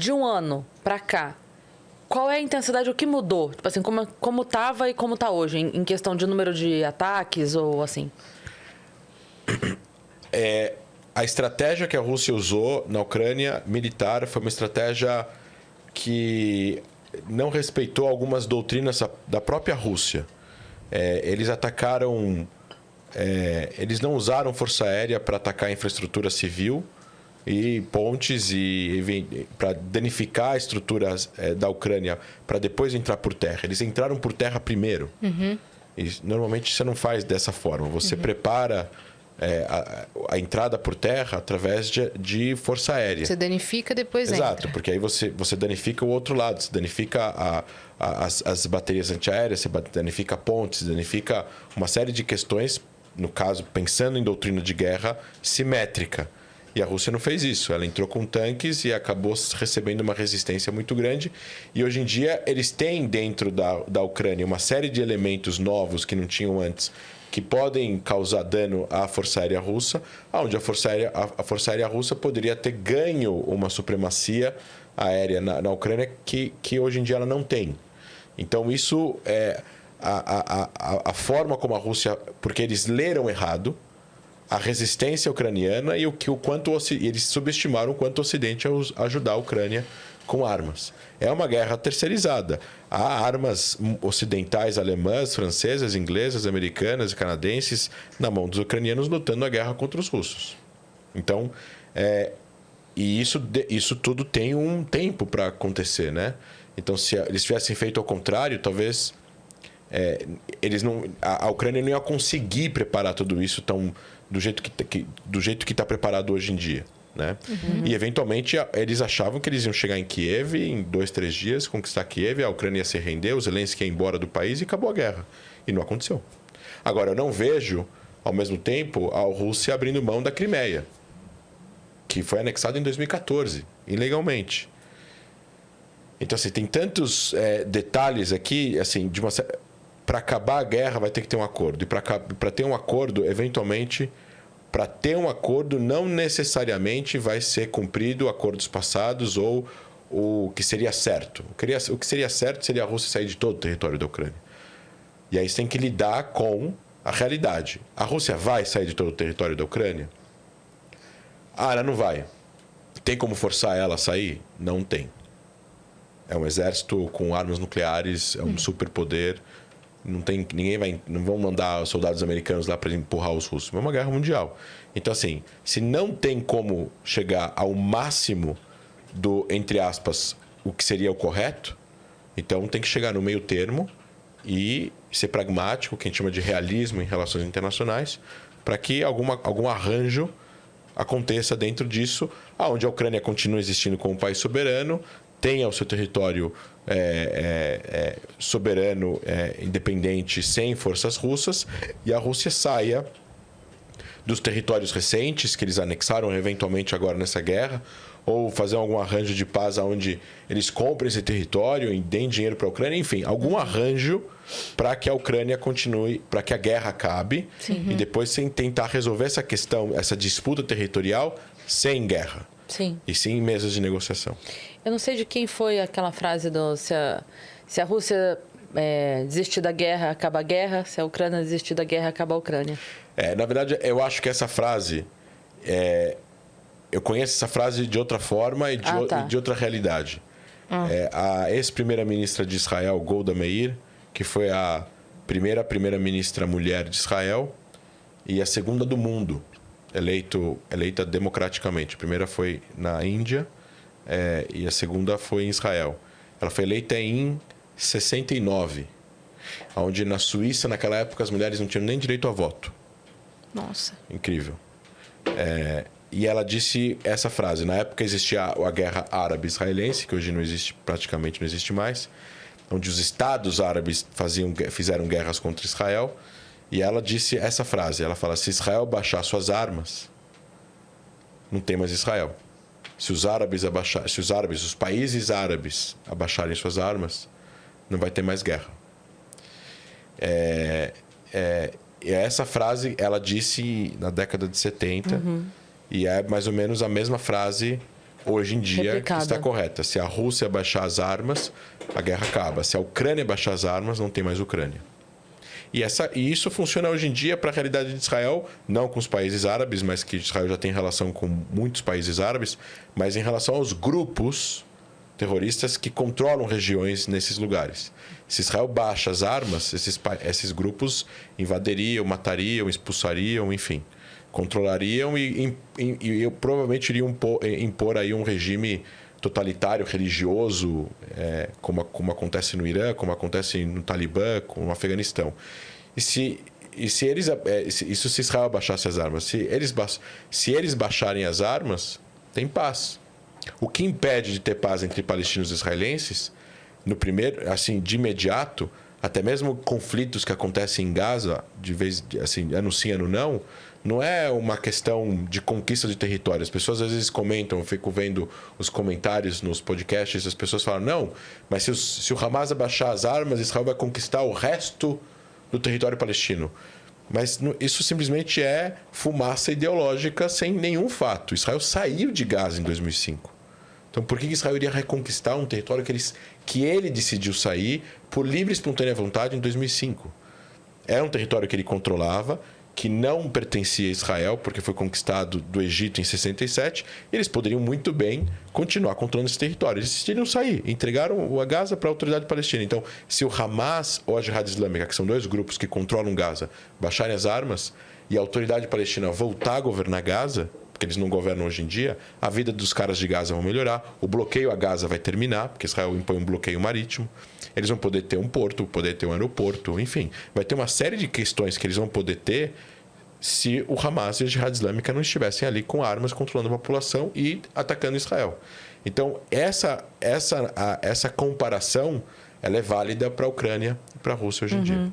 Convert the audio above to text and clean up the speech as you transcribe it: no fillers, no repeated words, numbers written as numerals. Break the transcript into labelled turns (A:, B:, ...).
A: de um ano para cá, qual é a intensidade, o que mudou? Tipo assim, como tava e como tá hoje, em questão de número de ataques ou assim?
B: A estratégia que a Rússia usou na Ucrânia militar foi uma estratégia que não respeitou algumas doutrinas da própria Rússia. Eles atacaram... eles não usaram força aérea para atacar a infraestrutura civil e pontes e para danificar a estrutura da Ucrânia para depois entrar por terra. Eles entraram por terra primeiro. E normalmente você não faz dessa forma. Você prepara a entrada por terra através de força aérea.
C: Você danifica, depois
B: Exato,
C: entra.
B: porque aí você danifica o outro lado. Você danifica as baterias antiaéreas, você danifica pontes, você danifica uma série de questões, no caso, pensando em doutrina de guerra, simétrica. E a Rússia não fez isso. Ela entrou com tanques e acabou recebendo uma resistência muito grande. E hoje em dia eles têm dentro da Ucrânia uma série de elementos novos que não tinham antes, que podem causar dano à Força Aérea Russa, onde a Força Aérea Russa poderia ter ganho uma supremacia aérea na Ucrânia que hoje em dia ela não tem. Então isso é a forma como a Rússia... Porque eles leram errado a resistência ucraniana e eles subestimaram o quanto o Ocidente ia ajudar a Ucrânia com armas. É uma guerra terceirizada. Há armas ocidentais, alemãs, francesas, inglesas, americanas e canadenses na mão dos ucranianos lutando a guerra contra os russos. Então, e isso tudo tem um tempo para acontecer, né? Então, se eles tivessem feito ao contrário, talvez a Ucrânia não ia conseguir preparar tudo isso do jeito que está preparado hoje em dia, né? E, eventualmente, eles achavam que eles iam chegar em Kiev em 2, 3 dias, conquistar Kiev, a Ucrânia ia se render, o Zelensky ia embora do país e acabou a guerra. E não aconteceu. Agora, eu não vejo, ao mesmo tempo, a Rússia abrindo mão da Crimeia, que foi anexada em 2014, ilegalmente. Então, assim, tem tantos detalhes aqui, assim, para acabar a guerra vai ter que ter um acordo. E para ter um acordo, eventualmente, para ter um acordo, não necessariamente vai ser cumprido acordos passados ou o que seria certo. O que seria certo seria a Rússia sair de todo o território da Ucrânia. E aí você tem que lidar com a realidade. A Rússia vai sair de todo o território da Ucrânia? Ela não vai. Tem como forçar ela a sair? Não tem. É um exército com armas nucleares, é um superpoder. Não vão mandar soldados americanos lá para empurrar os russos. É uma guerra mundial. Então, assim, se não tem como chegar ao máximo do, entre aspas, o que seria o correto, então tem que chegar no meio termo e ser pragmático, que a gente chama de realismo em relações internacionais, para que algum arranjo aconteça dentro disso, onde a Ucrânia continua existindo como um país soberano, tenha o seu território soberano, independente, sem forças russas, e a Rússia saia dos territórios recentes que eles anexaram eventualmente agora nessa guerra, ou fazer algum arranjo de paz onde eles comprem esse território e deem dinheiro para a Ucrânia, enfim, algum arranjo para que a Ucrânia continue, para que a guerra acabe, e depois sem tentar resolver essa questão, essa disputa territorial sem guerra.
A: Sim.
B: E sim em mesas de negociação.
A: Eu não sei de quem foi aquela frase do se a Rússia desistir da guerra, acaba a guerra. Se a Ucrânia desistir da guerra, acaba a Ucrânia.
B: Na verdade, eu acho que essa frase... eu conheço essa frase de outra forma e de outra realidade. A ex-primeira-ministra de Israel, Golda Meir, que foi a primeira-ministra mulher de Israel e a segunda do mundo, eleita democraticamente. A primeira foi na Índia e a segunda foi em Israel. Ela foi eleita em 69, onde na Suíça, naquela época, as mulheres não tinham nem direito a voto.
C: Nossa.
B: Incrível. E ela disse essa frase. Na época existia a guerra árabe-israelense, que hoje praticamente não existe mais, onde os estados árabes fizeram guerras contra Israel. E ela disse essa frase. Ela fala: se Israel baixar suas armas, não tem mais Israel. Se os países árabes abaixarem suas armas, não vai ter mais guerra. E essa frase ela disse na década de 70. E é mais ou menos a mesma frase hoje em dia
A: replicada.
B: está correta. Se a Rússia baixar as armas, a guerra acaba. Se a Ucrânia baixar as armas, não tem mais Ucrânia. E isso funciona hoje em dia para a realidade de Israel, não com os países árabes, mas que Israel já tem relação com muitos países árabes, mas em relação aos grupos terroristas que controlam regiões nesses lugares. Se Israel baixa as armas, esses grupos invadiriam, matariam, expulsariam, enfim, controlariam e provavelmente iriam impor aí um regime totalitário, religioso, como acontece no Irã, como acontece no Talibã, como no Afeganistão. E se Israel baixasse as armas, se eles baixarem as armas, tem paz. O que impede de ter paz entre palestinos e israelenses, de imediato, até mesmo conflitos que acontecem em Gaza, ano sim, ano não é uma questão de conquista de território. As pessoas às vezes comentam, eu fico vendo os comentários nos podcasts, as pessoas falam, não, mas se o Hamas abaixar as armas, Israel vai conquistar o resto do território palestino. Mas isso simplesmente é fumaça ideológica sem nenhum fato. Israel saiu de Gaza em 2005. Então, por que Israel iria reconquistar um território que ele decidiu sair por livre e espontânea vontade em 2005? Era um território que ele controlava, que não pertencia a Israel, porque foi conquistado do Egito em 67, e eles poderiam muito bem continuar controlando esse território. Eles decidiram sair, entregaram a Gaza para a autoridade palestina. Então, se o Hamas ou a Jihad Islâmica, que são dois grupos que controlam Gaza, baixarem as armas e a autoridade palestina voltar a governar Gaza, porque eles não governam hoje em dia, a vida dos caras de Gaza vai melhorar, o bloqueio a Gaza vai terminar, porque Israel impõe um bloqueio marítimo, eles vão poder ter um porto, poder ter um aeroporto, enfim, vai ter uma série de questões que eles vão poder ter se o Hamas e a Jihad Islâmica não estivessem ali com armas controlando a população e atacando Israel. Então, essa comparação ela é válida para a Ucrânia e para a Rússia hoje em dia.